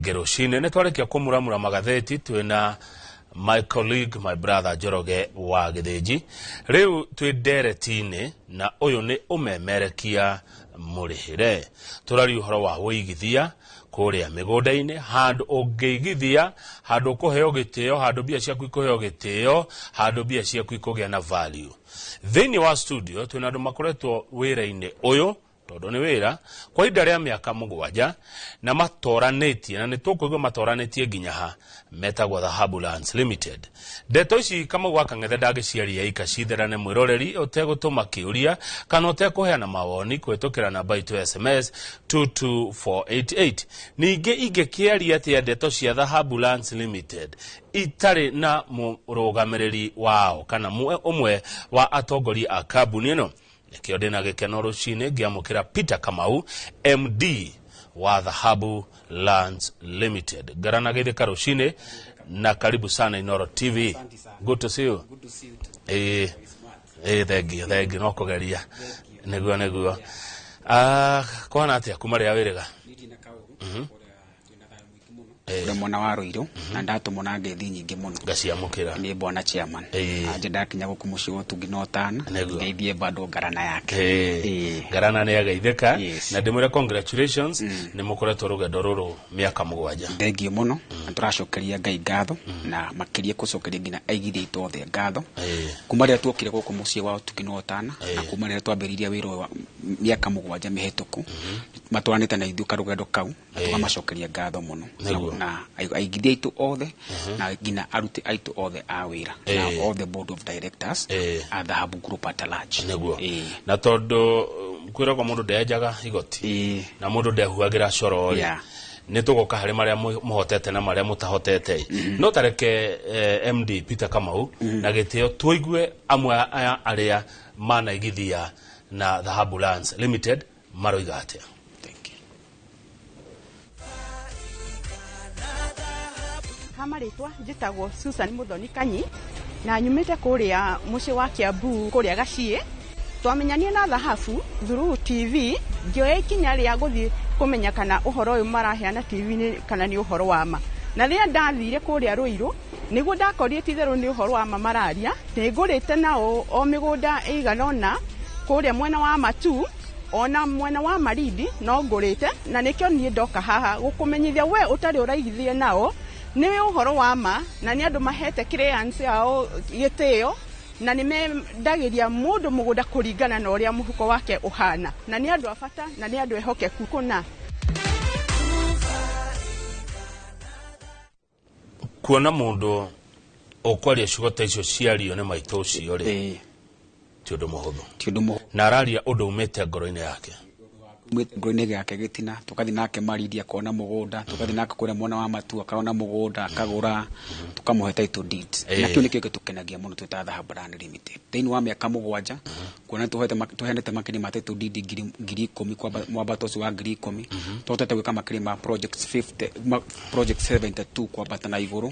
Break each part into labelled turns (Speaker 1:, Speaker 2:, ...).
Speaker 1: Geroshine ne twarekia kumuramura magatheti twina my colleague, my brother Joroge wa Gedeji. Riu twi deretine na uyu ni umemerekia murihire. Turari uhoro wa ũigithia kuria mĩgũnda-inĩ handu ũngĩigithia, handu ũkũheo gĩtĩo, handu mbia ciaku ikũheo gĩtĩo, handu mbia ciaku ikũgĩa na value. Thĩinĩ wa studio twina andũ makoretwo wĩra-inĩ ũyũ tondu ni wira kwa ihinda rĩa mĩaka 7 na matoranĩtie na nĩtũkũigua matoranĩtie nginya ha metagwo Dhahabu Lands Limited. Ndeto ici kama gwaka ng'ethe ndagĩciaria ikacitherane mwĩroreri ũtegũtũma kĩũria kana ũtekũheana mawoni kũhĩtũkĩra namba itu SMS 22488. Ningĩ ingĩkĩaria atĩ ndeto cia Dhahabu Lands Limited itarĩ na mũrũgamĩrĩri wao kana ũmwe wa atongoria a kambuni ĩno. Nikio ndina gĩkeno rũcinĩ ngĩamũkĩra Peter Kamau, MD wa Dhahabu Lands Limited. Garana gĩthĩka rũcinĩ na karibu sana Inoro TV. Good to see you.
Speaker 2: Good to see you.
Speaker 1: Thank you no kũgeria. Nĩguo. Kwana atĩa kuma rĩa wĩrĩga?
Speaker 2: Nidina kaũru. Ule mwana wa Ruiru na ndatumwo na ngethi nyingĩ muno
Speaker 1: ngaciamũkĩra
Speaker 2: ni bwana chairman anje ndakinya gũkũ mũciĩ wa Tuginotana ngeithie bado garana yake
Speaker 1: garana nĩ ageithĩka na ndĩmwĩre congratulations nĩ mũkoretwo rũgendo rũrũ mĩaka 7
Speaker 2: thengio muno na tũracokeria Ngai ngatho na makĩria kũcokeria nginya aigithia aitũ othe ngatho kuma rĩrĩa tuokire gũkũ mũciĩ wa Tuginotana na kuma rĩrĩa twambĩrĩirie wĩra wa mĩaka 7 mĩhĩtũku matwanĩte na ithuĩ karũgendo kau tũkamacokeria ngatho muno na aigithia aitũ othe na nginya aruti aitũ othe a wĩra na all the board of directors at Dhahabu Group at large.
Speaker 1: Na tondu kwĩragwo mũndũ ndenjaga igoti na mũndũ ndehuagĩra coro nĩ tũgoka harĩ marĩa mũhotete na marĩa mũtahotete no tareke MD Peter Kamau na gĩtĩo tũigue amwe arĩa manaigithia na Dhahabu Lands Limited maroiga atĩa.
Speaker 3: Hamaritwa njitagwo Susan Muthoni Kanyi na nyumite kuria muci wa Kiambu kuria Gacie twamenyanie na Dhahabu through TV ngioya ikinya ria guthi kumenya kana uhoro uyu maraheana TV ni kana ni uhoro wa ma na ria ndathire kuria Ruiru niguo ndakorire titheru ni uhoro wa ma mararia ningurite nao o migunda iganona kuria mwena wa Matu ona mwena wa Marindi no ngurite na nikio nie ndoka haha gukumenyithia we utari uraigithie nao ni uhoro wa ma na ni andu mahete clearance yao gĩtĩo na ni mendagiria mundu mugunda kuringana na uria muhuko wake uhana na ni andu afata na ni andu ehokeku kuna
Speaker 1: kuona mundu okwaria cigota icio ciario nĩ maitũ ũcio rĩ ti ũndũ mũhũthũ na araria ũndũ umĩte ngoro-inĩ yake
Speaker 2: ngoro-inĩ yake gĩtina tukathi nake Marindi akona mũgũnda tukathi nake kũrĩa mwana wa Matu akaona mũgũnda akagũra tukamũhe title deed na kĩo nĩkĩo gĩtũkenagia mũno twĩ ta Dhahabu Lands Limited thĩinĩ wa mĩaka 7 kuona tuheanĩte makĩria ma title deed 10,000 kwa mwambato ũcio wa 10,000 tuhotete gwĩka makĩria ma projects 72 kwambata na igũrũ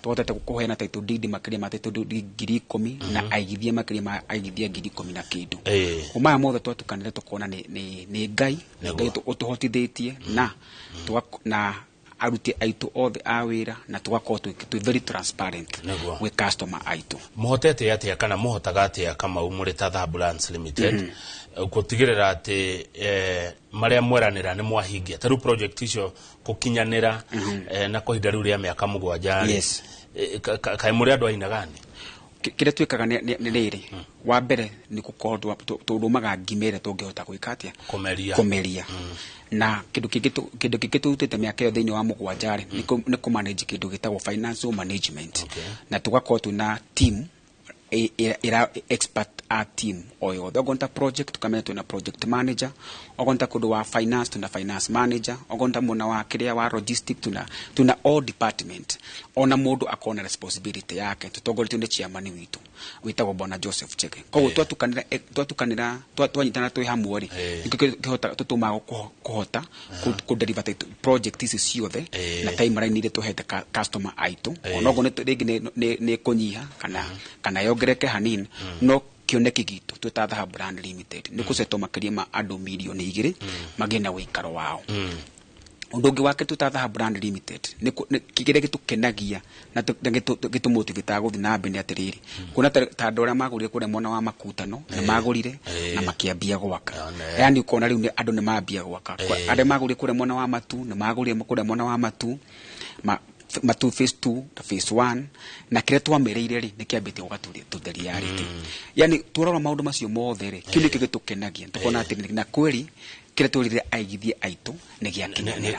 Speaker 2: tuhotete kũheana title deed makĩria ma title deed 10,000 na aigithia makĩria ma aigithia 10,000 na kĩndũ maya mothe twatukanire tukona nĩ Ngai utuhotithĩtie na aruti aitũ othe a wĩra na tugakorwo twĩ very transparent with customer aitũ.
Speaker 1: Muhotete atĩa kana muhotaga atĩa Kamau mũrĩ ta Dhahabu Lands Limited gũtigĩrĩra atĩ marĩa mweranĩra nĩ mwahingia taru project icio gũkinyanĩra na kũhinda rĩu rĩa mĩaka 7 kaĩ mũrĩ andũ aina gani?
Speaker 2: Kile twikaga nĩ rĩrĩ wa mbere nĩ gũkorwo tũrũmaga ngimere tũngĩhota gwĩka atĩa kumeria na kĩndũ kĩngĩ tũrutĩte mĩaka ĩyo thĩinĩ wa 7 nĩ kũmanage kĩndũ gĩtagwo financial management na tugakorwo twĩna team expert a team oyo ogonta project tukamenya twĩna project manager ogonta kũndũ wa finance tuna finance manager ogonta mwana wa kĩrĩa wa logistic tuna all department ona mũndũ akona responsibility yake tutongoretio nĩ chairman witũ witagwo bwana Joseph Cheke koguo twatukanĩra twanyitana twĩ hamwe rĩ kĩhota tũtũmaga kũhota kũdeliver project ici ciothe na timeline ile tuhete customer aitũ ona ũguo nĩ kũnyiha kana yongereke hanini no kioneki gitu twĩ ta Dhahabu Lands Limited nĩ kũsetwo makĩria ma andũ milioni 2 magĩe na ũikaro wao Undu ungi wake tuta Dhahabu Land Limited ni kigere gitukenagia na gitumotivate guthi na mbere atiriri kuna ta ndora magurire kure mwana wa makutano na magurire na makiambia gwaka yani ukona riu andu ni mambia gwaka ande magurire kure mwana wa matu na magurire kure mwana wa matu matu phase 2 ta phase 1 na kire twamereire ri nikiambite gugaturi tutheria rite yani turora maundu macio mothe ri kile gitukenagia tukona ati na kweli kile turire aigithie aitu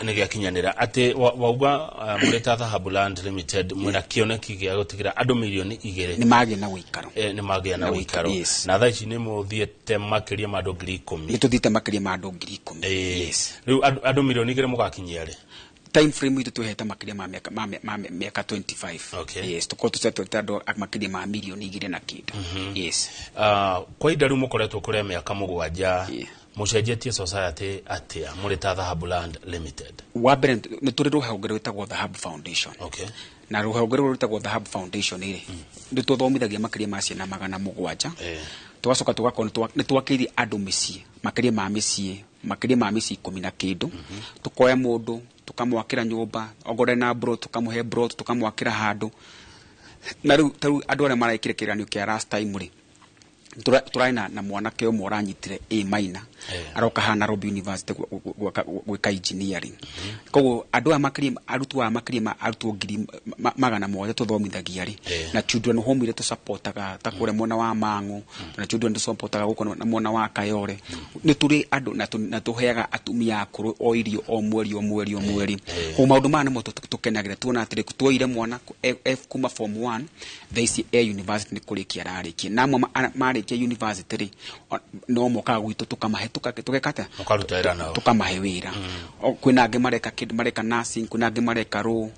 Speaker 1: nigiakinyanira ati wauga mureta Dhahabu Land Limited mwena kioneki gia gutigira andu milioni 2
Speaker 2: ni magia na wikaro
Speaker 1: ni magia na wikaro na thaici ni muthiete makiria ma 10,000
Speaker 2: ni tuthite makiria ma 10,000 yes
Speaker 1: riu andu milioni 2 mugakinyia ri
Speaker 2: time frame itu tuheta makiria ma miaka 25
Speaker 1: okay.
Speaker 2: Yes tuko tusetota ndo makiria ma milioni 2 na kitu yes
Speaker 1: kwa idaru mukoretwo kure miaka 7 mucenjetie society atia mureta Dhahabu Land Limited
Speaker 2: wabere ni turi ruhonge rwitagwo Dhahabu Foundation
Speaker 1: okay
Speaker 2: na ruhonge rwitagwo Dhahabu Foundation iri ndi tuthomithagia makiria ma ciana 700 tugacoka tugakona ni twakiri andu micii makiria ma micii 10 na kindu tukoya mundu tukamwakira nyumba ogore na bro tukamuhe bro tukamwakira handu na riu andu ara maraikire kiranio kia last time ri turaina na mwanake umwe uranyitire A minor aroka hana Nairobi University gwika engineering koguo andu a makiria arutu a makiria arutu ngiri 100 tuthomithagia ri na children home ile tu supportaga ta kure mwana wa Mangu na children tu supportaga guko na mwana wa Kayore ni turi andu na tuheaga atumia akuru o irio o mweri ko maundu mane mo tukenagira tuona atire tuoire mwana F kuma form 1 thaici A University ni kurikia rarikie namwe marikia university ri no moka gwitu tukamahe tukekata tukamahe wira kwina ange mareka nursing kwina ange mareka ro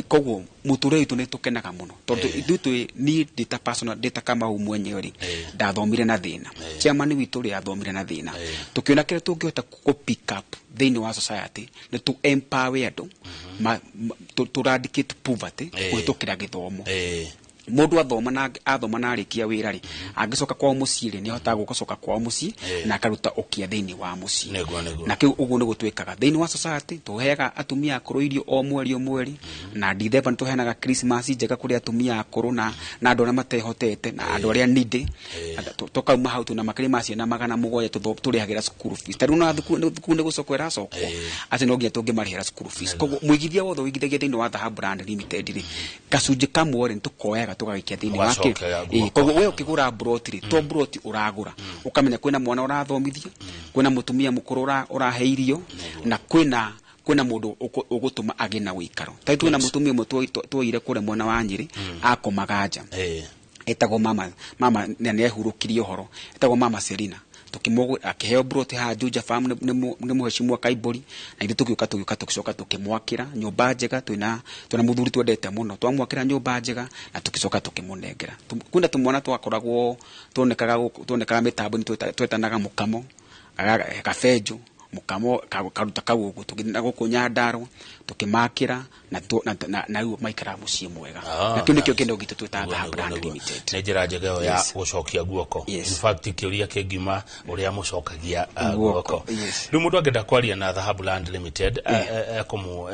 Speaker 2: koguo muture itu ni tukenaga muno tondu ithu ni data personal data kama umwenye ri ndathomire na thina chairman witu ri athomire na thina tukiona kile tungihota ku pick up thini wa society ni tu empower andu to eradicate poverty kuhitukira githomo mundu athoma na arikia wira ri angicoka kwa mucii ri ni hotaga gucoka kwa mucii na akaruta ukia thini wa mucii na kiu uguo ni gutwikaga thini wa society tuheaga atumia akuru irio o mweri na December ni tuheanaga Christmas njega kuri atumia akuru na andu aria matehotete na andu aria nidi tukauma hau tuna makiri macio na 700 turihagira school fees tari na thukuru ni gucokwera coko ati no ngia tungimarihira school fees koguo muigithia wothe wigithagia thini wa Dhahabu Land Limited ri gacunji kamwe ri tukoyaga tugagikia thini wake koguo we ukigura broti to broti uragura ukamenya kwina mwana urathomithia kwina mutumia mukuru uraheirio na kwina mundu ugutuma agina wikaro taitu na mutumia mwe tuire kure mwana wa Nyiri akomagaja etagwo mama nene ehurukirie horo etagwo mama Serina tukimogo akiheo broti ha Juja farm ni muheshimwa Kaibori na ithu tugiuka tugicoka tukimwakira nyumba njega twina muthuri twendete muno twamwakira nyumba njega na tugicoka tukimunengera kunda tumwana twakoragwo tuonekaga mitambo ni twetanaga mukamo kafejo mukamo karuta kagugu tugina gukunya ndaro tukimakira na riu maikara mucii mwega na kiu nikio kendo gitu twita Dhahabu Land Limited
Speaker 1: ni njira njega ya gucokia guoko in fact kiuria kingima uria mucokagia guoko riu mundu angenda kwaria na Dhahabu Land Limited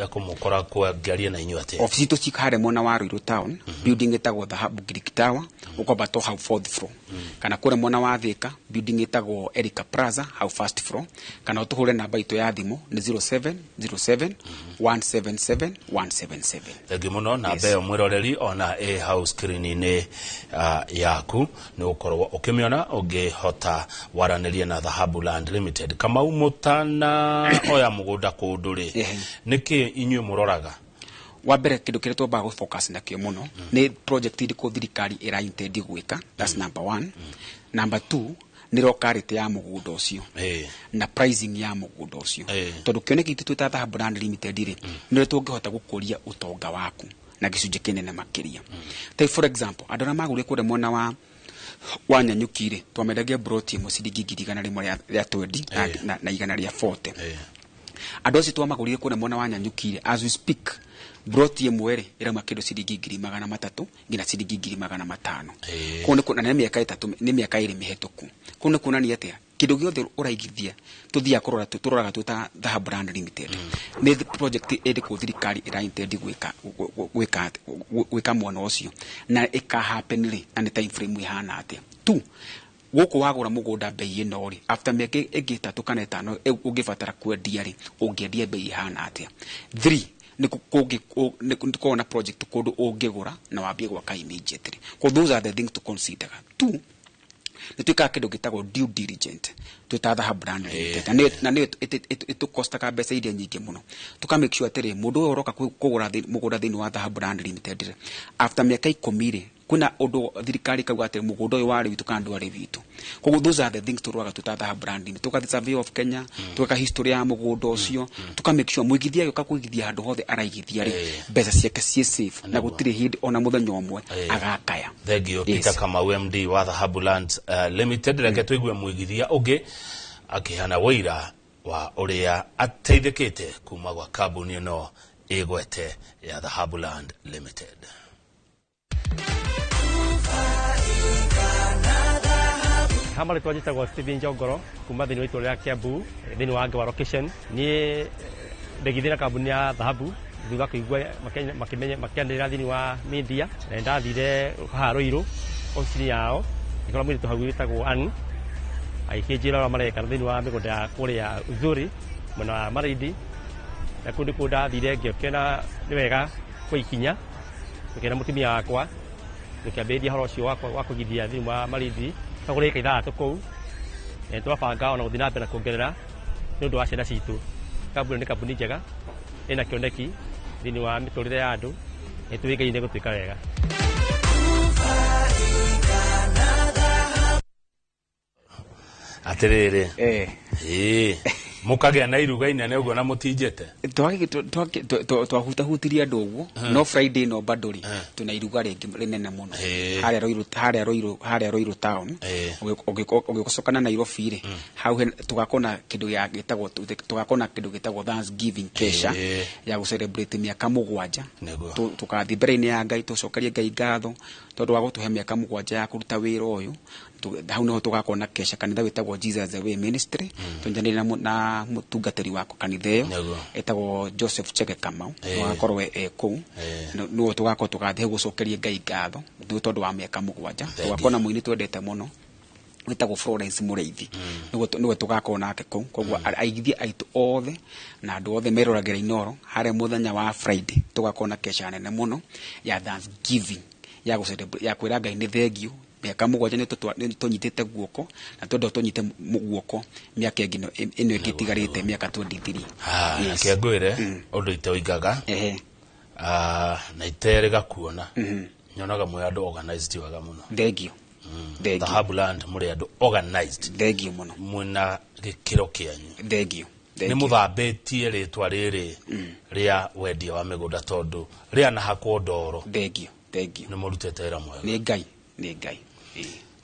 Speaker 1: ekumukora kwa ngaria na inyuate
Speaker 2: ofisi tu cikare mona wa Ruiru town building etagwo Dhahabu Greek Tower ukoba to how 4th floor kana kure mona wa Thika building etagwo Erica Plaza how 1st floor kana utuhure namba itu ya thimu ni 0707 177 177
Speaker 1: Thegimono na beo mwiroreri ona house screen yaku ni ukorwo ukimiona ungihota waraniria na Dhahabu Land Limited kama umutana oya mugunda kunduri niki inywe muroraga
Speaker 2: wabere kindu kire to ba focus na kio muno ni project iri ko thirikari ira intend gwika that's number 1 number 2 ni lokality ya mugunda ucio na pricing ya mugunda ucio tondu kioneki twita Dhahabu Land Limited ri ni tungihota gukuria utonga waku na gicunji kinene makiria take for example andora magure kure mwana wa Nyanyukire twamendagia broti mo ciringi 100 ria 20 na 100 ria 40 adosi twamagurire kure mwana wa Nyanyukire as we speak broti imwe ira makindo ciringi 300 ngina ciringi 500 kuno kuna na miaka 3 ni miaka iri mihituku kuno kuna ni atia kindu giothe uraigithia tuthia kurora turoraga tuta Dhahabu Lands Limited ni project edi ku thirikari ira intend gwika mwana ucio na ika happen ri na time frame ihana atia tu guku wagura mugunda bei ino ri after meke igitatu kana itano ungibatara kwendia ri ungiendia bei ihana atia 3 ni kuona project kundu ungigura na wambie gwaka immediately those are the things to consider. 2 nituika kindu gitagwo due diligence tuta Dhahabu Lands Limited na ni itu costa ka mbeca iria nyingi muno tuka make sure atiri mundu uyu uroka kugura mugunda thini wa Dhahabu Lands Limited after miaka 10 ri kuna undu thirikari kauga atiri mugunda uyu wari witu kandu ari witu those are the things turoraga tuta Dhahabu Lands Limited tuka survey of Kenya tuka history ya mugunda ucio tuka make sure muigithia yoka kuigithia handu hothe araigithia ri mbeca ciake cie safe na gutire hindi ona muthenya umwe agakaya.
Speaker 1: Thegio Peter kama MD wa Dhahabu Lands Limited reke tuigue muigithia ungi akihana wira wa uria ateithikite kuma gwa kambuni no igwete ya Dhahabu Lands Limited.
Speaker 4: Hamari twajita gwa Steven Jogoro kuma thini witu ria Kiambu thini wa Ngwa location ni ndegithira kambuni ya Dhahabu thutha kuigua makianira thini wa media na ndathire Haroiro ofisi yao ikora mwiri tuhagu witagwo an aikinjira mareka thini wa migunda kuria Uzuri mwana wa Marindi na kundi kunda thire ngiokena ni wega kwikinya tukena mutumia wakwa tukiambiria horo cio wa kugithia thini wa Marindi tagurika ithatu kou twabanga ona guthina mbere kuongerera ni undu wa ciana citu. Kambuni ni kambuni njega ina kioneki thini wa miturire ya andu tuigaine gutuika wega.
Speaker 1: Atiriri mukagea na iruga inene uguo na mutinjete
Speaker 2: twahutahutiria andu uguo no Friday no baduri tuna iruga rinene muno haria Roiro town ugikosokana na Nairobi ri hau tugakona kindu gitagwo Thanksgiving kesha ya gu celebrate miaka 7 tukathi mbere-ini ya Ngai tucokerie Ngai ngatho tondu wa gutuhe miaka 7 ya kuruta wira uyu hau no tugakona kesha kanitha witagwo Jesus the Way Ministry tunjanira na mutungatiri wako kanitha iyo etagwo Joseph Chege Kamau wakorwe kou no tugakora tugathie gucokerie Ngai ngatho tondu wa miaka 7 tugakona muini twendete muno witagwo Florence Mureithi niwe tugakona nake kou koguo aigithia aitu othe na andu othe meroragira inoro haria muthenya wa Friday tugakona kesha nene muno ya Thanksgiving ya kwira Ngai ni thengio miaka 7 ni tunyitite guoko na tondu tunyite guoko miaka ino igitigarite miaka 23
Speaker 1: kiangwire undu itoigaga na iterega kuona nyonaga mwe andu organized waga muno.
Speaker 2: Thengio
Speaker 1: Dhahabu Land muri andu organized
Speaker 2: thengio muno
Speaker 1: mwina gikiro kianyu
Speaker 2: thengio
Speaker 1: ni muthambitie ritwa riri ria wendia wa migunda tondu ria na hakwo ndoro
Speaker 2: thengio
Speaker 1: ni murutete wira mwega
Speaker 2: ni ngai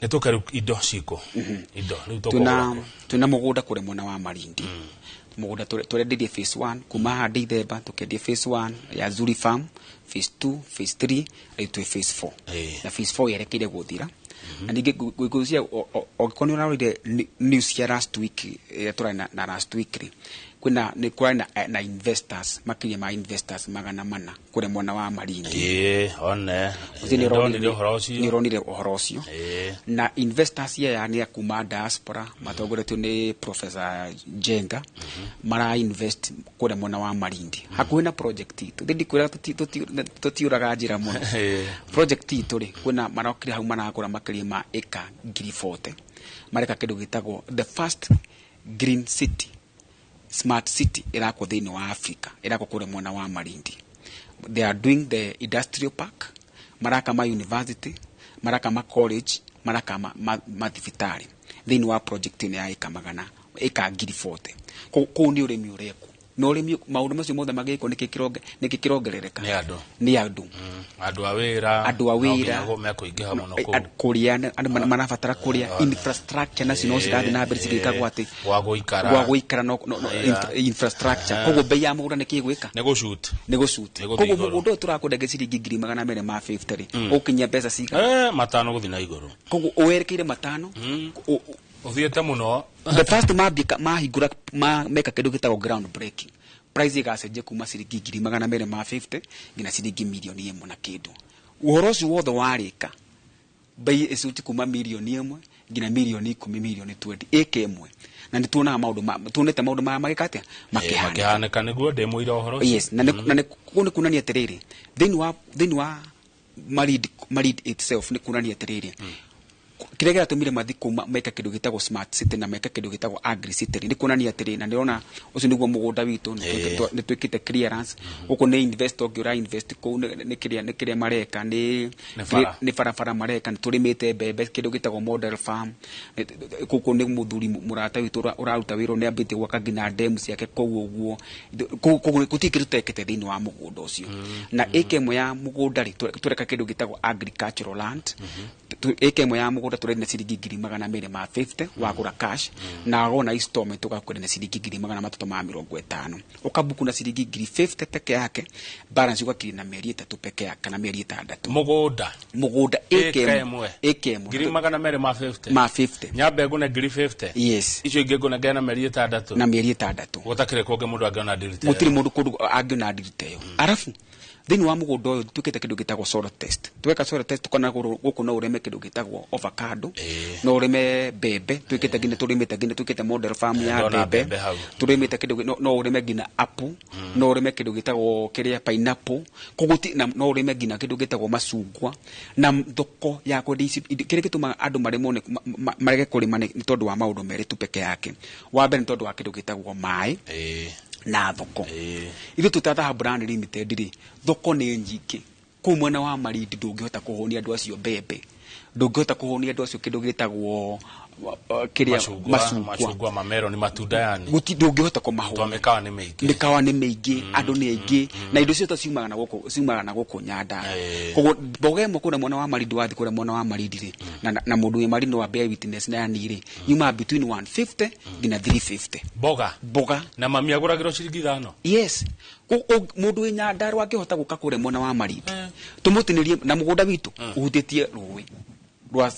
Speaker 1: ni tukaru indo ciko indo ni
Speaker 2: tuna mugunda kure mwana wa Marindi mugunda turendirie phase 1 kuma handi Ithemba tukendia phase 1 ya Zuri Farm phase 2 phase 3 aitwe phase 4 na phase 4 yerekeire guthira na ninge gwikucia okoni uraride news ya last week turana na last week kuna ni na investors makinya ma investors magana mana kure mwana wa Marindi
Speaker 1: one
Speaker 2: ni ronire uhoro ucio na investors ya ni kuma diaspora matongoretio ni Professor Jenga mara invest kure mwana wa Marindi hakuhi na project itu thindi kwira tutiuraga njira muno project itu ri kuna marokire hau manakura makiri ma eka 40 mareka kindu gitagwo the first green city smart city irako thini wa Africa irako kure mwana wa Marindi. They are doing the industrial park maraka ma university maraka ma college maraka ma thibitari thini wa project ni ya eka 40 ko ni urimi ureku no urimi maundu macio mothe magiko nikikirongerereka ni andu
Speaker 1: awira
Speaker 2: no
Speaker 1: mekuingiha muno
Speaker 2: kuria andu manabatara kuria infrastructure nacio cirathi na mbere cigikagwo ati
Speaker 1: gwa guikara
Speaker 2: no infrastructure koguo bei ya mugunda nikigwika
Speaker 1: ni gushoot
Speaker 2: koguo mugunda turakundenge ciringi 250 ukinyia mbeca ciga
Speaker 1: matano guthi na iguru
Speaker 2: koguo uwerekeire matano
Speaker 1: Uthiete muno.
Speaker 2: The first mahingura meka kindu gitagwo ground breaking. Price igacenjia kuma ciringi 250 nginya ciringi milioni 1 na kindu. Uhoro ucio wothe warika bei icuti kuma milioni 1 nginya milioni 10 milioni 20 eke imwe. Na nĩ tuonaga maũndũ tuonete maũndũ maya magĩkate
Speaker 1: makihanĩka nĩguo ndĩmũira ũhoro ũcio.
Speaker 2: Yes, na nĩ kuonania atĩrĩrĩ thĩinĩ wa maridi itself nĩ kuonania atĩrĩrĩ kĩrĩa gĩatũmire mathi kuma meka kĩndũ gĩtagwo smart city na meka kĩndũ gĩtagwo agri city nĩ kuonania atĩrĩrĩ na nĩrona ũcio nĩguo mũgũnda witũ nĩ twĩkĩte clearance gũkũ nĩ investor ũngĩ ũra invest kũu nĩ kĩrĩa mareka nĩ barabara mareka nĩ tũrĩmĩte mbembe kĩndũ gĩtagwo model farm gũkũ nĩ mũthuri mũrata witũ ũraruta wĩra nĩ ambĩtie gwaka nginya dam ciake kũu ũguo gũtirĩ kĩndũ tekete thĩinĩ wa mũgũnda ũcio na ĩka ĩmwe ya mũgũnda rĩ tũreka kĩndũ gĩtagwo agricultural land ĩka ĩmwe ya mũgũnda tũrenda ciringi 250 wagũra cash na wona installment ugakwenda ciringi 350 ukabuku na ciringi 50 peke yake balance ugakiri na mĩeri 3 peke yake kana mĩeri 6 mũgũnda ĩka ĩmwe
Speaker 1: 250 nyambe ngune 50
Speaker 2: yes
Speaker 1: icio ingĩ ngune ngena mĩeri 6
Speaker 2: na mĩeri 6
Speaker 1: gutakire konge mũndũ angĩona dirite
Speaker 2: gutiri mũndũ angĩona dirite yo arafu thĩinĩ wa mũgũnda ũyũ twĩkĩte kĩndũ gĩtagwo soil test tweka soil test tukona gũkũ no ũrĩme kĩndũ gĩtagwo avocado no ũrĩme mbembe twĩkĩte nginya twĩkĩte model farm ya mbembe tũrĩmĩte kĩndũ no ũrĩme nginya apple no ũrĩme kĩndũ gĩtagwo kĩrĩa pineapple kuguti no ũrĩme nginya kĩndũ gĩtagwo macungwa na thoko ya kwendia kĩrĩa gĩtũmaga andũ marege kũrĩma nĩ tondũ wa maũndũ merĩ tu peke yake wa mbere nĩ tondũ wa kĩndũ gĩtagwo maĩ na thoko ithu tuta Dhahabu Lands Limited ri thoko nĩ nyingĩ kũ mwena wa marindi ndũngĩhota kũhũnia andũ acio mbembe ndũngĩhota kũhũnia andũ acio kĩndũ gĩtagwo kĩrĩa
Speaker 1: macungwa mamero ni matunda yani
Speaker 2: guti ndũngĩhota kũmahũnia
Speaker 1: mĩkawa nĩ mĩingĩ
Speaker 2: andũ nĩ aingĩ na indo cio ciumaga na gũkũ nyanda koguo mboga ĩmwe kũrĩa mwena wa marindi wathi kũrĩa mwena wa marindi ri na mũndũ wĩ marindi wa bear witness na yani ri yuma between 150 nginya 350 mboga
Speaker 1: na mami agũragĩrwo ciringi 5
Speaker 2: yes mũndũ wĩ nyanda angĩhota gũka kũrĩa mwena wa marindi tũmũtinĩrie na mũgũnda witũ ũhutĩtie rũĩ rwa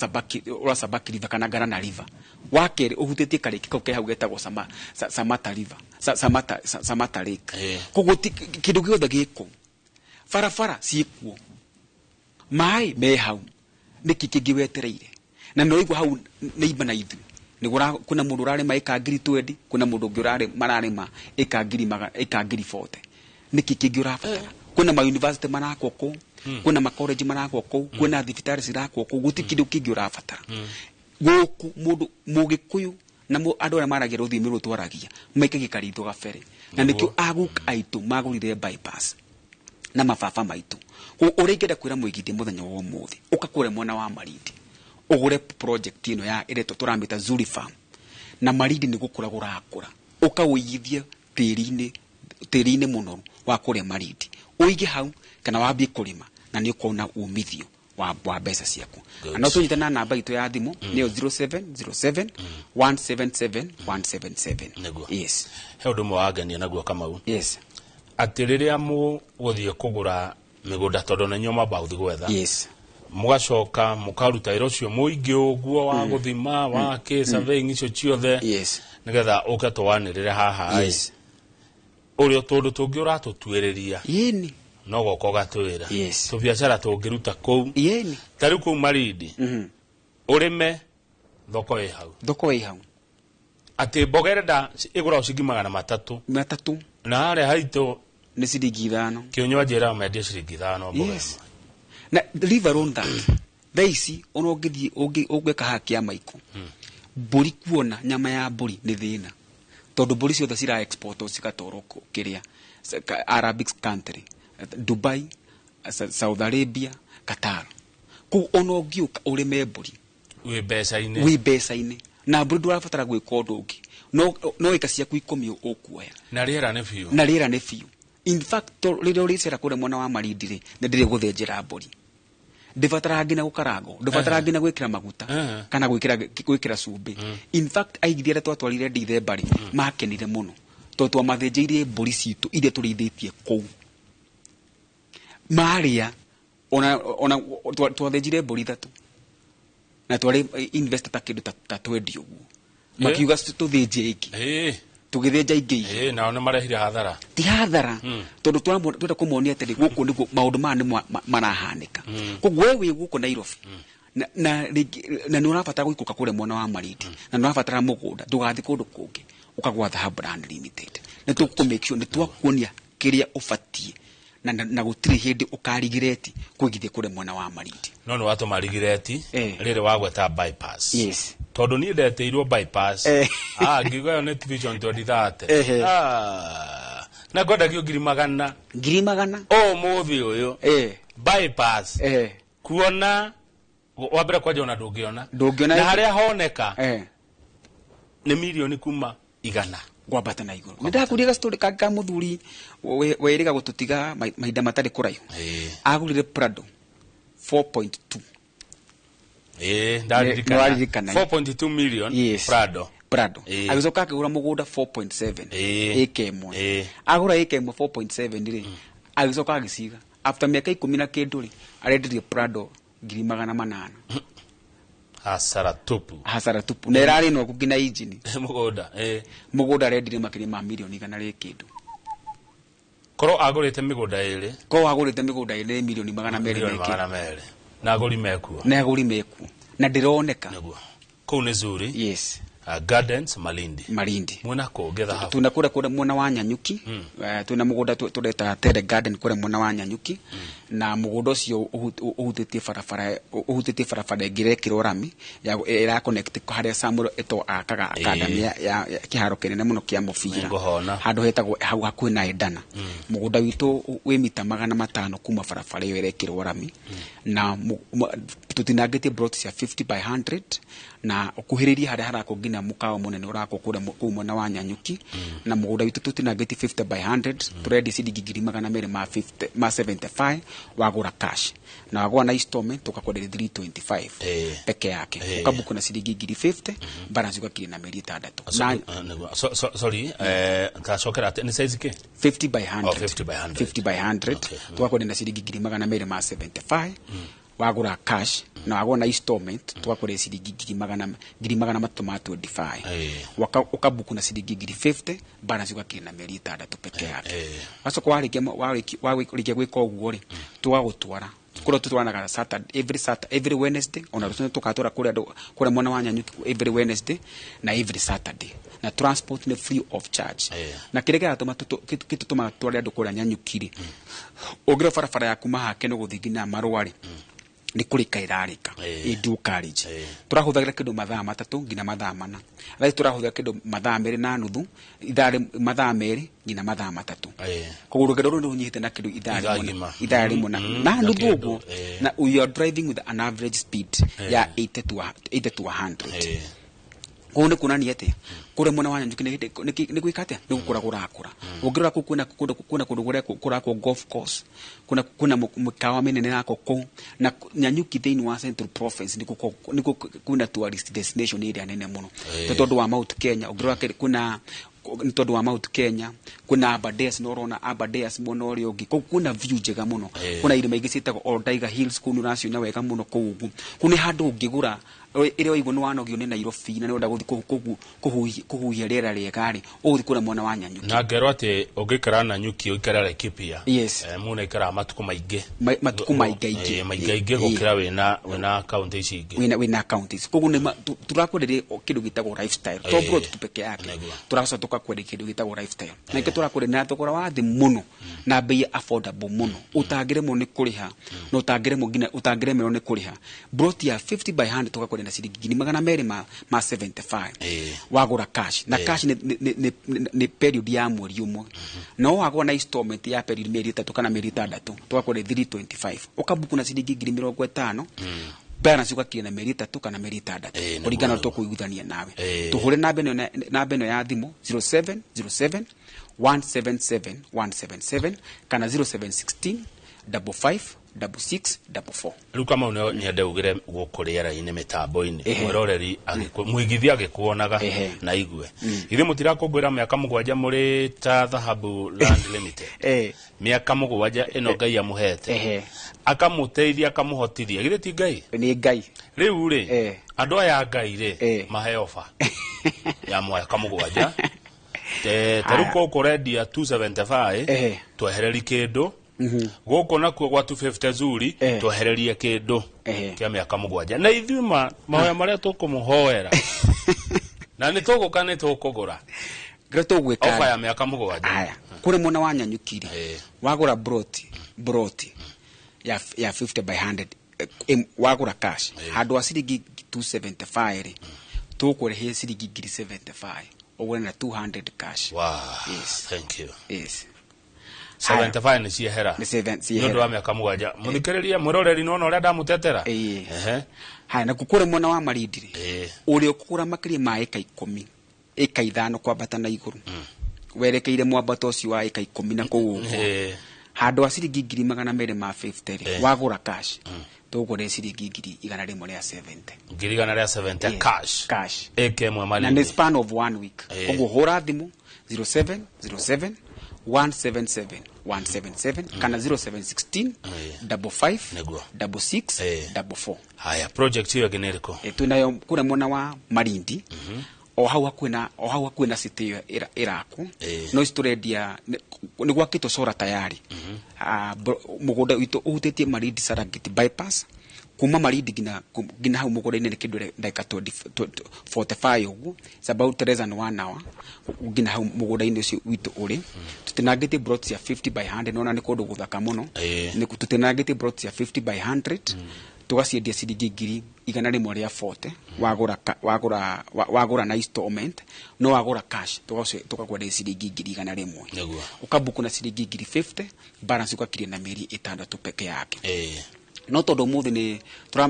Speaker 2: Sabaki river kana Garana river wakere ũhutĩtie karĩki kau hau getagwo Samata river Samata lake koguo kĩndũ gĩothe gĩkũ barabara ciĩkuo maĩ me hau nĩkĩ kĩngĩ wetereire na noigua hau nĩ ibana ithu kuna mũndũ ũrarĩma ĩka 20 kuna mũndũ ũngĩ mararĩma ĩka 40 nĩkĩ kĩngĩ ũrabatara kuna ma university marakwo kũ kuna ma college marakwo kũ kuna thibitarĩ cirakwo kũ guti kĩndũ kĩngĩ ũrabatara gũkũ mũndũ mũgĩkũyũ na andũ arĩa maragia rũthiomi rũu twaragia maike gĩkaritho gabere na nĩkĩo aguka aitũ magũrire bypass na mababa maitũ ũrĩa ingĩenda kwĩra mũigithia mũthenya wa ũmũthĩ ũkakũre mwena wa marindi ũgũre project ĩno ya ĩretwo tũramĩta Zuri Farm na marindi nĩ gũkũra gũrakũra ũkaũigithia tĩri-inĩ mũnoru wa kũrĩa marindi ũige hau kana wambie kũrĩma na nĩ ũkona umithio wa mbeca ciaku no tũnyitana namba itũ ya thimũ nĩyo 0707 177 177 yes
Speaker 1: he ũndũ ũmwe wangenia naguo Kamau
Speaker 2: yes
Speaker 1: atĩ rĩrĩa mũgũthiĩ kũgũra mĩgũnda tondũ nĩ nyuma mbaũthi gwetha
Speaker 2: yes
Speaker 1: mũgacoka mũkaruta wĩra ũcio mũingĩ ũguo wa gũthima wa surveying icio ciothe
Speaker 2: yes
Speaker 1: nĩgetha ũke tũwanĩrĩre haha
Speaker 2: yes
Speaker 1: ũrĩa tũndũ tũngĩ ũratũtuĩrĩria
Speaker 2: yeni
Speaker 1: no goko gatwĩra
Speaker 2: yes
Speaker 1: tũbiacara tũngĩruta kũu
Speaker 2: yeni
Speaker 1: tarĩ kũu marindi ũrĩme thoko ĩ hau atĩ mboga ĩrenda ĩgũra ciringi 300 na harĩa haitũ
Speaker 2: nĩ ciringi 5
Speaker 1: kĩonyo njĩra mendia ciringi 5 mboga
Speaker 2: yes na liver on that thaici ona ũngĩthiĩ ũngĩka haki ya maiko mbũri kuona nyama ya mbũri nĩ thĩna tondũ mbũri ciothe cira export cigatwarwo kĩrĩa Arabic country Dubai Saudi Arabia Qatar kũu ona ũngĩũka ũrĩme mbũri
Speaker 1: wĩ
Speaker 2: mbeca-inĩ na mbũri ndũrabatara gwĩka ũndũ ũngĩ no ĩka ciaku 10 ũkuoya
Speaker 1: na rĩera nĩ biũ in fact rĩrĩa ũrĩcera kũrĩa mwena wa marindi rĩ nĩ ndĩrĩ gũthĩnjĩra mbũri ndĩbataraga nginya gũkarangwo ndĩbataraga nginya gwĩkĩra maguta kana gwĩkĩra cumbĩ in fact aigithia arĩa twatwarire Ndithemba rĩ makenire mũno tondũ twamathĩnjĩirie mbũri citũ iria tũrĩithĩtie kũu marĩa ona twathĩnjire mbũri 3 na twarĩ investor ta kĩndũ ta 20 ũguo
Speaker 2: makiuga tuthinje iki tugithĩnja ingĩ
Speaker 1: nao nĩ marehire hathara
Speaker 2: ti hathara tondu twenda kũmonia atĩ gũkũ nĩguo maũndũ maya nĩ marahanĩka koguo we wĩ gũkũ Nairobi na nĩ ũrabatara gũikũrũka kũrĩa mwena wa Marindi na nĩ ũrabatara mũgũnda ndũgathiĩ kũndũ kũngĩ ũkagũra Dhahabu Land Limited nĩ tũkũmake sure nĩ twakuonia kĩrĩa ũbatiĩ na gũtirĩ hĩndĩ ũkarigireti kũigithia kũrĩa mwena wa Marindi
Speaker 1: no nĩ watũma rigireti rĩrĩ wagweta bypass
Speaker 2: yes
Speaker 1: tondũ niĩ ndeteirwo bypass ngiuga yo nĩ Vision 2030 na ngwendagio ngiri magana mũthĩ ũyũ bypass kuona wambere kwanja ona ndũngĩona na harĩa honeka nĩ milioni kuma 100
Speaker 2: gwambata na igũrũ nĩndakuria story ka mũthuri wĩrĩga gũtũtiga mahinda matarĩ kũraihu agũrire Prado 4.2
Speaker 1: ndaririkana 4.2 million
Speaker 2: Prado agĩcoka akĩgũra mũgũnda 4.7 ĩka ĩmwe agũra ĩka ĩmwe 4.7 rĩ agĩcoka agĩciga after mĩaka 10 na kĩndũ rĩ arendirie Prado 800,000
Speaker 1: hasara tupu
Speaker 2: na ĩrarĩ no kũngina engine
Speaker 1: mũgũnda
Speaker 2: arendirie makĩria ma milioni 100 rĩ kĩndũ
Speaker 1: korwo agũrĩte mĩgũnda ĩrĩ milioni 200 na agũri mekuo na ndĩroneka kũu nĩ Zuri
Speaker 2: yes
Speaker 1: Gardens Malindi mwena kũngĩ Dhahabu
Speaker 2: tunakũrĩa mwena wa Nyanyuki tuna mũgũnda tũreta Tere Garden kũrĩa mwena wa Nyanyuki na mũgũnda ũcio ũhutĩtie barabara ĩngĩrekĩrwo rami ĩra connect harĩa Samuel Eto akaga academy ya kĩharo kĩnene mũno kĩa mũbira handũ hetagwo hau hakuhĩ na Endana mũgũnda witũ wĩ mita 500 kuma barabara ĩyo ĩrekĩrwo rami na tutinangĩtie plot cia 50 by 100 na ukuhĩrĩria harĩa harakwo ngina mũkawa mũnene ũrakwo kũrĩa mwena wa Nyanyuki na mũgũnda witũ tutinangĩtie 50 by 100 tũrendi ciringi 250 ma 75 wagũra cash na wagũra na installment tukakwenderia 325 peke yake ukabuku na ciringi 50 balance ukakiria na mĩeri 6
Speaker 1: sorry ngacokera ati ni size ke
Speaker 2: 50 by 100 tukakwenderia na ciringi 275 wagura cash na wagura na installment tukakore ciringi 325 ukabuku na ciringi 50 balance ukakiria na mĩeri 6 peke yake acoko warikia gwika ũguo ri tugagutwara kũrĩa tutwaranaga Saturday every Wednesday ona rũciũ tukatwara kũrĩa mwana wa Nyanyuki every Wednesday na every Saturday na transport ni free of charge na kĩrĩa gĩatũma gĩtũtũma tware andũ kũrĩa Nyanyuki ũngĩra barabara yaku mahake no gũthingina marwari ni kurika irarika du carriage turahuthagira kindu mathaa 3 ngina mathaa 4 thai turahuthagira kindu mathaa 2 na nuthu ithari mathaa 2 ngina mathaa 3 kugurugero ru nyihite na kindu ithari mona na nuthu ugo na we are driving with an average speed ya 80 to 100 kone kuna ni ate kure mwana wa Nyanyuki ni gwikate ni gukura gurakura ungirora ku kuna kundu gure kura ko golf course kuna mkawa minene nako ko na Nyanyuki thini wa Central Province ni kuna tourist destination area nene muno tondu wa Mount Kenya ungirora kuna tondu wa Mount Kenya kuna Aberdares no rona Aberdares muno ri ungi kuna view njega muno kuna irima igicitagwo Oldaiga Hills kunu nacio na wega muno kugu kuni handu ungigura ire oigo no wanogio ni Nairobi na ni nda kuhuhia rĩera rĩegari uthi kura mwana wa Nyanyuki
Speaker 1: na ngero ati ungikara na Nyanyuki ukara Laikipia muna ikara matuko maingĩ maingĩ gukira wina county ici ingĩ
Speaker 2: wina counties kogu ni turakwenderia kindu gitagwo lifestyle to bro tupeke yake turacoka tukakwenderia kindu gitagwo lifestyle na ike turakwenderia na thogora wa thĩ muno na bei affordable muno utangiremo ni kuriha no utangiremo ngina utangiremo ni kuriha brought ya 50 by 100 tukakwenderia na ciringi 200 ma 75 wagura cash na cash ni period ya mweri umwe no wagura na installment ya period mĩeri 3 kana mĩeri 6 tukakore 325 ukabuku na ciringi 50 balance ukakiria na mĩeri 3 kana mĩeri 6 kuringana na tukuiguthania nawe tuhure na beno ya thimu 0707 177 177 kana 0716 55 6644.
Speaker 1: Riu kama nyende ugire gukurĩera-inĩ mitambo-inĩ mwiroreri mũigithia agĩkuonaga na igue ithe mũtirakũngũĩra mĩaka 7 mũrĩ ta Dhahabu Land Limited mĩaka 7 ĩno Ngai amũhete akamũteithia akamũhotithia githĩ ti Ngai
Speaker 2: nĩ Ngai
Speaker 1: rĩu rĩ andũ aya Ngai rĩ mahe ofa ya mwaka 7 taruko kurendia 275 twehereri kindu gũkũ nakuo gwa 250 zuri twehererie kindu kia mĩaka 7 na ithuma mahoya marĩa tũkũmũhoera na nĩ tũgũka nĩ tũkũgũra
Speaker 2: tũgwĩka
Speaker 1: ofa ya mĩaka 7
Speaker 2: aya kũrĩ mwana wa Nyanyukiri wagũra broti ya 50 by 100 wagũra cash handũ wa ciringi 275 tũkũrehe ciringi 75 ogwe na 200 cash.
Speaker 1: Wow. Yes. Thank you.
Speaker 2: Yes.
Speaker 1: 75 ni ciehera.
Speaker 2: Ni 7
Speaker 1: Ndio mĩaka 7. Muthikiriria mwiroreri no uria ndamutetera.
Speaker 2: Hai na kukure mwana wa Marindiri. Uri okugura makiri ma eka 10. Eka 5 kwambata na iguru. Werekeire mwambato ucio wa eka 10 na kugu. Handũ wa ciringi 250 wagura cash. Tugure ciringi 170.
Speaker 1: 170 cash. Eke mwe mali.
Speaker 2: Na the span of 1 week. Ogo hora thimu 0707 177 177 kana 0716 55 66 44.
Speaker 1: Haya project hiyo generiko.
Speaker 2: Tunayo kuna mwana wa Marindi. O hau hakwena city iraku no istoredia ni gwakito sora tayari mugunda witu uhutetie Marindi Saragiti bypass kuma Marindi gina hau mugunda-inĩ kindu ndaka 45 ugu it's about less than 1 hour gina hau mugunda-inĩ ucio witu uri tutinagite brots ya 50 by 100 nona ni kundu guthaka muno ni tutinagite brots ya 50 by 100 tugaciendia ciringi 140 wagura na installment no wagura cash tukagwenda ciringi 100 ukabuku na ciringi 50 balance ukakiria na mĩeri 6 peke yake no todo muthi ni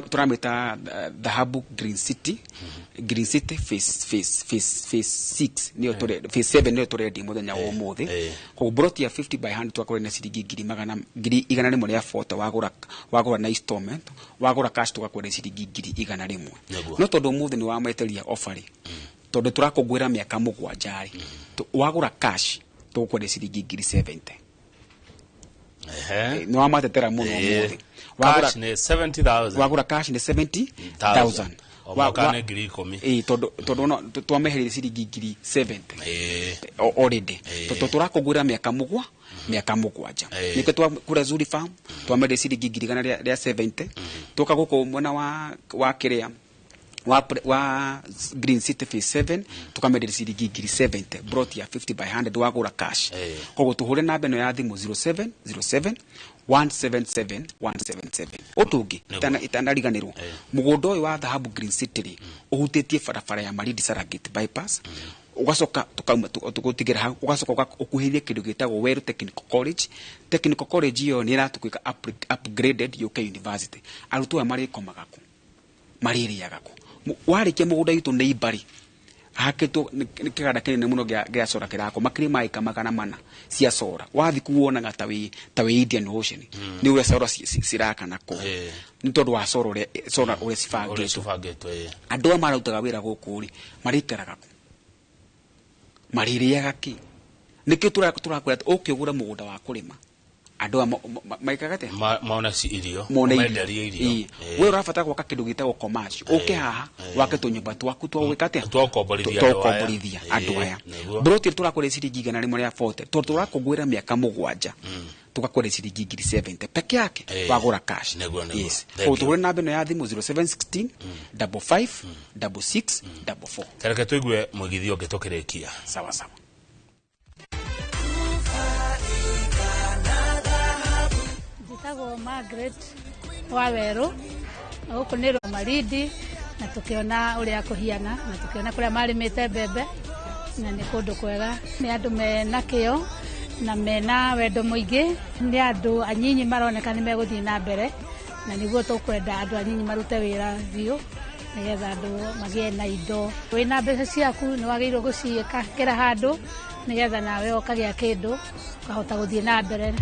Speaker 2: turameta Dhahabu Green City phase 6 niyo tore phase 7 niyo tore ndi muthenya wa muthi ko broti ya 50 by 100 twakore na ciringi 140 wagura na installment wagura cash tugakwenda ciringi 100 no todo muthi ni wameteria offer todo turakugwira mĩaka 7 wagura cash tugakwenda ciringi 70 no amatetera muno muthi
Speaker 1: cash ni 70,000
Speaker 2: wagura cash ni 70,000
Speaker 1: wakane ngiri 10
Speaker 2: todo no twameherire ciringi 70 already turakugwira mĩaka 7 niko twakura Zuri Farm twameherire ciringi 70 tukaguko mwana wa kiria wa Green City phase 7 tukameherire ciringi 70 brought ya 50 by 100 wagura cash kogo tuhure na beno ya thimu 0707 177 177 otungi itanariganirwo mugunda uyu wa Dhahabu Green City uhutetie barabara ya Marindi Saragiti bypass ugacoka tugutigera hau ugacoka ukuhirie kindu gitagwo Weru Technical College iyo ni iratukwika upgraded UK University arutwo marikomaga ku maririaga ku warikia mugunda itu ni ibari haketo kiganda kinene muno gya sora kirako makiri maika magana mana cia sora wathi kuonaga tawi Indian Ocean ni ure sora siraka nako ni tondu wa sora ure sifangeto andu amarutaga wira gukuri marikaraga ku maririaga ki nikio turakwira ukigura mugunda wa kurima andu maikagate
Speaker 1: maona si irio
Speaker 2: mendaria irio we urafata gwaka kindu gitagwo commercial uke haha wake tunyumba twaku twawikate twakomborithia andu aya broti turakore ciringi 140 turakugwira mĩaka 7 tukakore ciringi 70 peke yake wagura cash yes ko tuhure na beno ya thimu 0716 55 66 44
Speaker 1: tareke tuigue mũigithio ngĩtũkĩrĩkia
Speaker 2: sawa
Speaker 5: Tago Margaret Waweru huko nero Marindi na tukiona uria kuhiana na tukiona kuria marimite bebe na ni kundu kwega ni andu mena kio na mena wendo muingi ni andu anyinyi maroneka ni meguthii na mbere na niguo tukwenda andu anyinyi marute wira biu nigetha andu magie na indo wina mbeca ciaku ni wagirwo guciika kira handu nigetha nawe ukagia kindu ukahota guthii na mbere.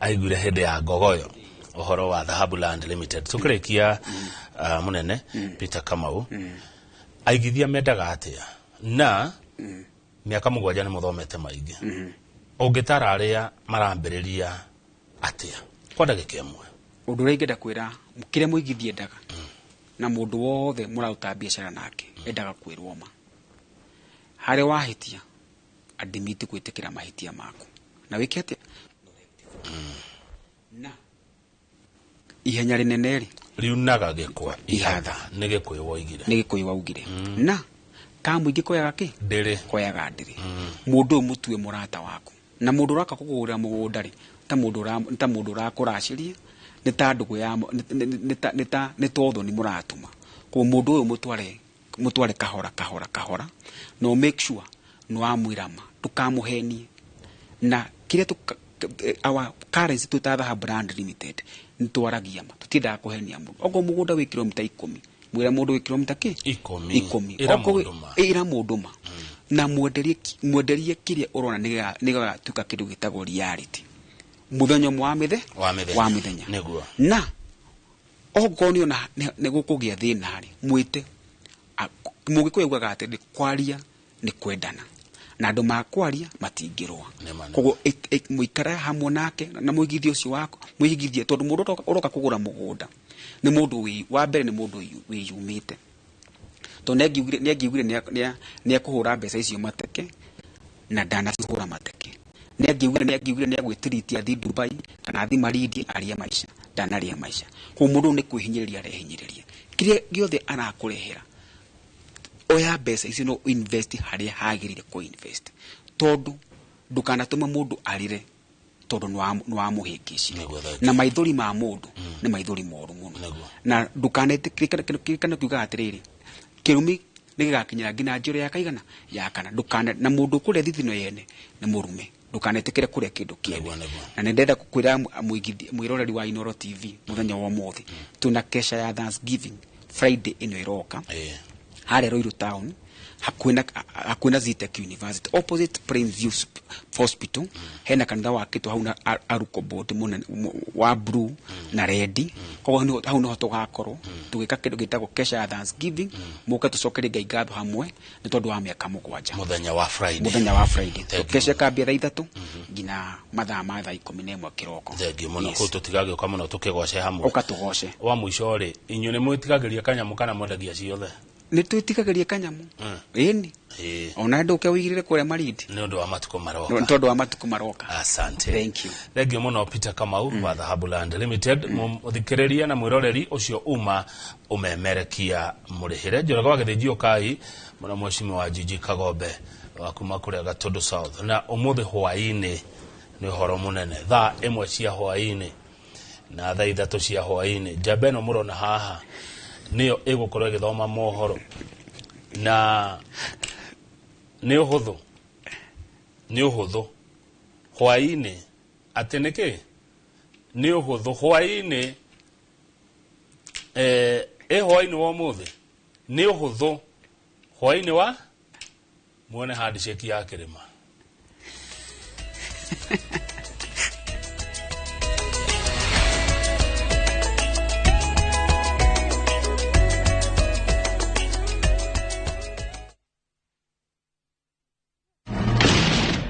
Speaker 1: aiguire hĩndĩ ya ngogoyo ũhoro wa Dhahabu Land Limited tukĩrĩkia munene Peter Kamau aigithia mendaga atĩa na miaka mũgwanja nĩ mũthomete maingĩ ũngĩtara arĩa marambĩrĩria atĩa kwa ndagĩka ĩmwe
Speaker 2: ũndũ ũrĩa ingĩenda kwĩra kĩrĩa mũigithia endaga na mũndũ wothe mũraruta biacara nake endaga kwĩrwo ma harĩ wahĩtia admit gwĩtĩkĩra mahĩtia maku na wĩke atĩa na ihenya rĩnene
Speaker 1: riunaga gĩkwa ihatha nĩ gĩkũyũ waugire na kamũingĩ koyaga kĩ koyaga ndĩrĩ mũndũ mũtue mũrata waku na mũndũ ũraka kũgũrĩra mũgũnda ta mũndũ ũrakũracĩria nĩ ta ndũgũ ya nĩ totho nĩ mũratuma kwa mũndũ ũyũ mũtware kahora no make sure no amwĩrama tukamũhenie na kĩrĩa our currency tuta Dhahabu Land Limited nitwaragia ma tutiendaga kũhenia mũndũ ogo mũgũnda wĩ kilomita 10 mwĩra mũndũ wĩ kilomita kĩ 10 ira mũndũ ma na mwenderie kĩrĩa ũrona nĩga tuka kĩndũ gĩtagwo reality muthenya wa mĩthenya na ogo nĩ ona nĩ gũkũgĩa thĩna harĩ mwĩte mũgĩkũiguaga atĩ kwaria nĩ kwendana na andũ makwaria matingĩrwa koguo mũikara hamwe nake na mũigithia ũcio wako mũigithie tondũ mũndũ ũroka kũgũra mũgũnda nĩ mũndũ wa mbere nĩ mũndũ wĩyumĩte to nĩangiugire nĩekũhũra mbeca icio mateke na ndanacihũra mateke nĩangiugire nĩagwĩtiriti athi Dubai kana athi Marindi aria maisha ndanaria maisha koguo mũndũ nĩ kwĩhinyĩrĩria arehinyĩrĩria kĩrĩa gĩothe arakũrehera oya mbeca icio no invest harĩa hagĩrĩire kũ invest tondũ ndukanatũme mũndũ arire tondũ nĩ wa mũhĩngĩci na maithori ma mũndũ nĩ maithori moru mũno na ndukanetĩkĩrĩkana kiuga atĩrĩrĩ kĩrumi nĩ gĩgakinyĩra nginya njĩra ya kaigana ya kana ndukane na mũndũ kũrĩa thithino yene nĩ mũrume ndukanetĩkĩre kũrĩa kĩndũ kĩene na nĩ ndenda kwĩra mwĩroreri wa Inoro TV mũthenya wa ũmũthĩ tuna kesha ya Thanksgiving Friday ino iroka hare Royal Town hakuina Zitec University opposite Plainview Hospital hena kanitha wakitwo hau na aruko board muna wa blue na red koguo hau no tugakorwo tugika kĩndũ gĩtagwo kesha ya Thanksgiving muka tucokere Ngai ngatho hamwe nĩ tondũ wa mĩaka mũgwanja muthenya wa Friday
Speaker 2: kesha kambia thaa 3 ngina mathaa ma thaa 11 kĩroko
Speaker 1: thengio mũno kũ tutigagĩoka mũno tukĩgoce hamwe
Speaker 2: ukatugoce
Speaker 1: wa mũico rĩ inyuĩ nĩ mwĩtigagĩria kanyamu kana mwendagia ciothe
Speaker 2: nĩ twĩtigagĩria kanyamu ĩni ona ndũke wĩigirĩre kũrĩa Marindi
Speaker 1: nĩ ũndũ wa matukũ maroka asante
Speaker 2: thank you
Speaker 1: mũno Peter Kamau wa Dhahabu Land Limited mũthikĩrĩria na mwĩroreri ũcio uma ũmemerekia mũrĩhĩre Njoroge wa Gĩthĩnji Okai mũno mheshimiwa wa Jiji Kagombe wa kuma kũrĩa Gatũndũ South na ũmũthĩ hwaĩ-inĩ nĩ ũhoro mũnene thaa 1 cia hwaĩ-inĩ na thaa 3 cia hwaĩ-inĩ njamba ĩno mũrona haha nĩyo ĩgũkorwo ĩgĩthoma mohoro na nĩ ũhũthũ hwaĩ-inĩ atĩ nĩkĩ nĩ ũhũthũ hwaĩ-inĩ hwaĩ-inĩ wa ũmũthĩ nĩ ũhũthũ hwaĩ-inĩ wa muone handshake ya kĩrĩma